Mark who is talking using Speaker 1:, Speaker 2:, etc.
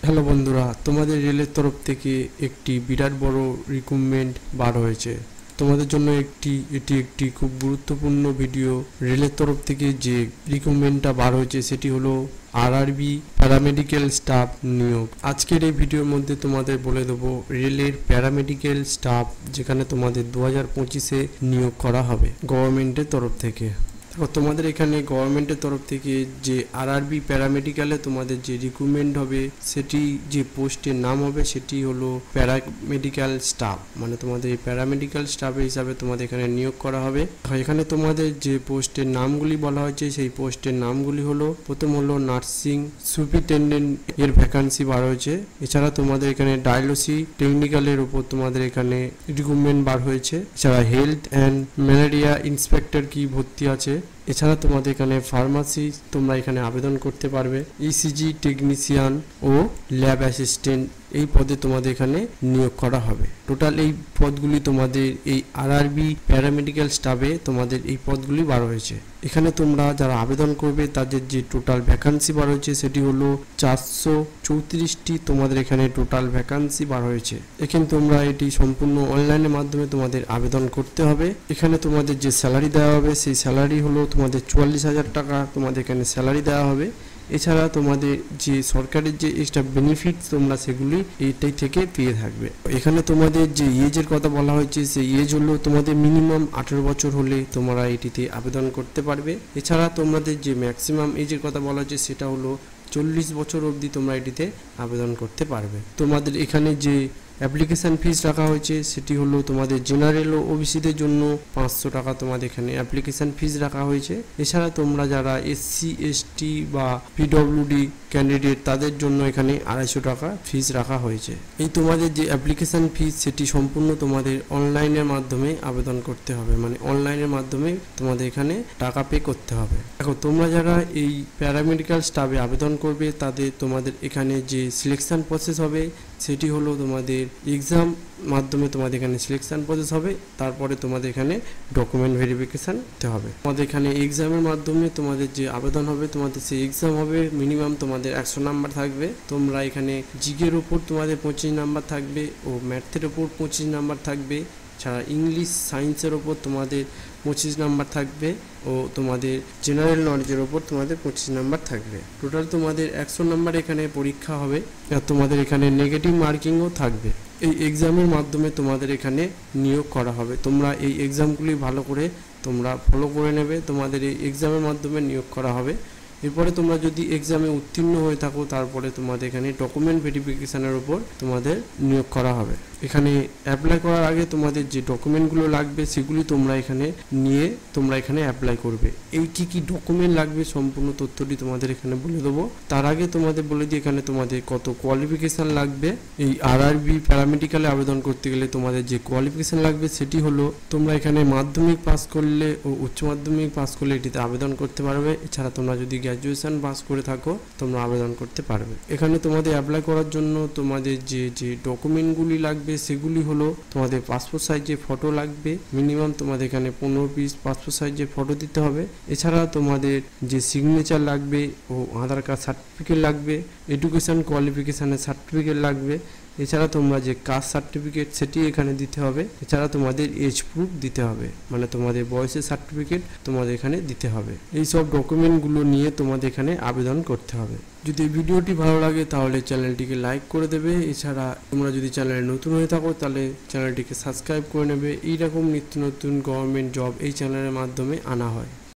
Speaker 1: Hello বন্ধুরা, তোমাদের রেলের তরফ থেকে একটি বিরাট বড় রিক্রুটমেন্ট বার হয়েছে। তোমাদের জন্য এটি একটি খুব গুরুত্বপূর্ণ ভিডিও। রেলের তরফ থেকে যে রিক্রুটমেন্টটা বার হয়েছে সেটি হলো আরআরবি প্যারামেডিক্যাল স্টাফ নিয়োগ। আজকের এই ভিডিওর মধ্যে তোমাদের বলে দেবো রেলের প্যারামেডিক্যাল স্টাফ যেখানে তোমাদের 2025-এ নিয়োগ করা হবে গভর্নমেন্টের তরফ থেকে। তোমাদের এখানে গভর্নমেন্টের তরফ থেকে যে আরআরবি প্যারামেডিক্যালে তোমাদের যে রিক্রুটমেন্ট হবে সেটি যে পোস্টের নাম হবে সেটি হলো প্যারামেডিক্যাল স্টাফ, মানে তোমাদের এই প্যারামেডিক্যাল স্টাফের হিসাবে তোমাদের এখানে নিয়োগ করা হবে। এখানে তোমাদের যে পোস্টের নামগুলি বলা হয়েছে সেই পোস্টের নামগুলি হলো, প্রথম হলো নার্সিং সুপিরিনটেন্ডেন্ট এর ভ্যাকান্সি বার হয়েছে। এছাড়া তোমাদের এখানে ডায়ালিসিস টেকনিক্যালের উপর তোমাদের এখানে রিক্রুটমেন্ট বার হয়েছে। এছাড়া হেলথ অ্যান্ড ম্যালেরিয়া ইন্সপেক্টর কি ভর্তি আছে। এছাড়া তোমাদের এখানে ফার্মাসি তোমরা এখানে আবেদন করতে পারবে। ইসিজি টেকনিশিয়ান ও ল্যাব অ্যাসিস্ট্যান্ট এই পদে তোমাদের এখানে নিয়োগ করা হবে। টোটাল এই পদগুলি তোমাদের এই আরআরবি প্যারামেডিক্যাল স্টাফে তোমাদের এই পদগুলি বার হয়েছে। এখানে তোমরা যারা আবেদন করবে তাদের যে টোটাল ভ্যাকান্সি বার হয়েছে সেটি হলো 434টি তোমাদের এখানে টোটাল ভ্যাকান্সি বার হয়েছে। এখানে তোমরা এটি সম্পূর্ণ অনলাইনের মাধ্যমে তোমাদের আবেদন করতে হবে। এখানে তোমাদের যে স্যালারি দেওয়া হবে সেই স্যালারি হলো তোমাদের 44,000 টাকা তোমাদের এখানে স্যালারি দেওয়া হবে। এছাড়া তোমাদের যে সরকারের যে এক্সট্রা বেনিফিটস তোমরা সেগুলি এইটাই থেকে পেয়ে থাকবে। এখানে তোমাদের যে এজের কথা বলা হয়েছে সেই এজ হলো তোমাদের মিনিমাম 18 বছর হলে তোমরা এটিতে আবেদন করতে পারবে। এছাড়া তোমাদের যে ম্যাক্সিমাম এজের কথা বলা হয়েছে সেটা হলো 40 বছর অবধি তোমরা এটিতে আবেদন করতে পারবে। তোমাদের এখানে যে অ্যাপ্লিকেশান ফিস রাখা হয়েছে সেটি হলো তোমাদের জেনারেল ও ওবিসিদের জন্য 500 টাকা তোমাদের এখানে অ্যাপ্লিকেশান ফিস রাখা হয়েছে। এছাড়া তোমরা যারা এসসি এসটি বা পিডব্লিউডি ক্যান্ডিডেট তাদের জন্য এখানে 250 টাকা ফিস রাখা হয়েছে। এই তোমাদের যে অ্যাপ্লিকেশান ফিস সেটি সম্পূর্ণ তোমাদের অনলাইনের মাধ্যমে আবেদন করতে হবে, মানে অনলাইনের মাধ্যমে তোমাদের এখানে টাকা পে করতে হবে। এখন তোমরা যারা এই প্যারামেডিক্যাল স্টাফে আবেদন করবে তাদের তোমাদের এখানে যে সিলেকশন প্রসেস হবে সেটি হলো তোমাদের এক্সাম মাধ্যমে তোমাদের এখানে সিলেকশন প্রসেস হবে। তারপরে তোমাদের এখানে ডকুমেন্ট ভেরিফিকেশান করতে হবে। তোমাদের এখানে এক্সামের মাধ্যমে তোমাদের যে আবেদন হবে তোমাদের সেই এক্সাম হবে মিনিমাম তোমাদের 100 নাম্বার থাকবে। তোমরা এখানে জিকের ওপর তোমাদের 25 নাম্বার থাকবে ও ম্যাথের ওপর 25 নাম্বার থাকবে। ছাড়া ইংলিশ সায়েন্সের ওপর তোমাদের 25 নাম্বার থাকবে ও তোমাদের জেনারেল নলেজের ওপর তোমাদের 25 নাম্বার থাকবে। টোটাল তোমাদের 100 নাম্বার এখানে পরীক্ষা হবে আর তোমাদের এখানে নেগেটিভ মার্কিংও থাকবে। এই এক্সামের মাধ্যমে তোমাদের এখানে নিয়োগ করা হবে। তোমরা এই এক্সামগুলি ভালো করে তোমরা ফলো করে নেবে, তোমাদের এই এক্সামের মাধ্যমে নিয়োগ করা হবে। এরপরে তোমরা যদি এক্সামে উত্তীর্ণ হয়ে থাকো তারপরে তোমাদের এখানে ডকুমেন্ট ভেরিফিকেশানের উপর তোমাদের নিয়োগ করা হবে। এখানে অ্যাপ্লাই করার আগে তোমাদের যে ডকুমেন্টগুলো লাগবে সেগুলি তোমরা এখানে নিয়ে তোমরা এখানে অ্যাপ্লাই করবে। এই কি ডকুমেন্ট লাগবে সম্পূর্ণ তথ্যটি তোমাদের এখানে বলে দেবো। তার আগে তোমাদের বলে দিই এখানে তোমাদের কত কোয়ালিফিকেশান লাগবে। এই আরআরবি প্যারামেডিক্যালে আবেদন করতে গেলে তোমাদের যে কোয়ালিফিকেশান লাগবে সেটি হলো তোমরা এখানে মাধ্যমিক পাস করলে ও উচ্চ মাধ্যমিক পাস করলে এটিতে আবেদন করতে পারবে। এছাড়া তোমরা যদি গ্র্যাজুয়েশন পাস করে থাকো তোমরা আবেদন করতে পারবে। এখানে তোমাদের অ্যাপ্লাই করার জন্য তোমাদের যে ডকুমেন্টগুলি লাগবে সেগুলি হলো তোমাদের পাসপোর্ট সাইজের ফটো লাগবে, মিনিমাম তোমাদের এখানে 15 পিস পাসপোর্ট সাইজের ফটো দিতে হবে। এছাড়া তোমাদের যে সিগনেচার লাগবে ও আধার কার্ড সার্টিফিকেট লাগবে, এডুকেশন কোয়ালিফিকেশানের সার্টিফিকেট লাগবে। এছাড়া তোমরা যে কাস্ট সার্টিফিকেট সেটি এখানে দিতে হবে। এছাড়া তোমাদের এজ প্রুফ দিতে হবে, মানে তোমাদের বয়সের সার্টিফিকেট তোমাদের এখানে দিতে হবে। এই সব ডকুমেন্টগুলো নিয়ে তোমাদের এখানে আবেদন করতে হবে। যদি ভিডিওটি ভালো লাগে তাহলে চ্যানেলটিকে লাইক করে দেবে। এছাড়া তোমরা যদি চ্যানেলে নতুন হয়ে থাকো তাহলে চ্যানেলটিকে সাবস্ক্রাইব করে নেবে। এইরকম নিত্য নতুন গভর্নমেন্ট জব এই চ্যানেলের মাধ্যমে আনা হয়।